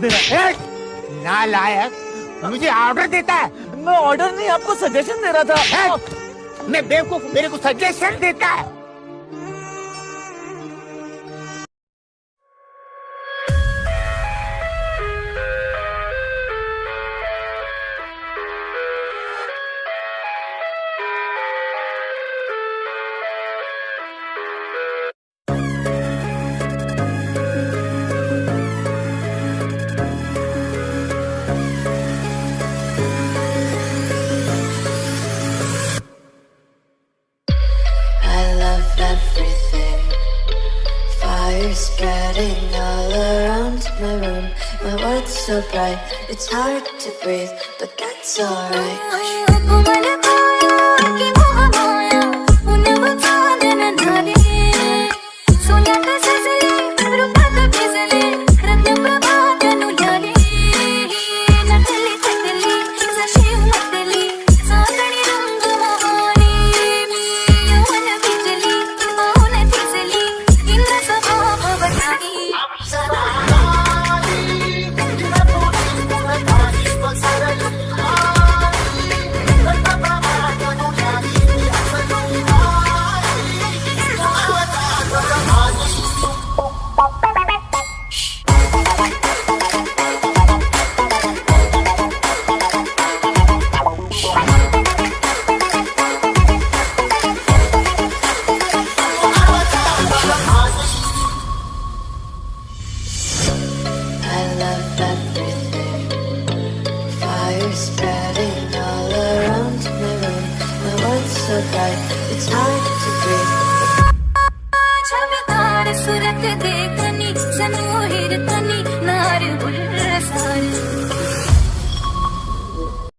दे रहा है। नालायक, मुझे ऑर्डर देता है। मैं ऑर्डर नहीं, आपको सजेशन दे रहा था। मैं बेवकूफ, मेरे को सजेशन देता है। Spreading all around my room. My world's so bright, it's hard to breathe, but that's alright.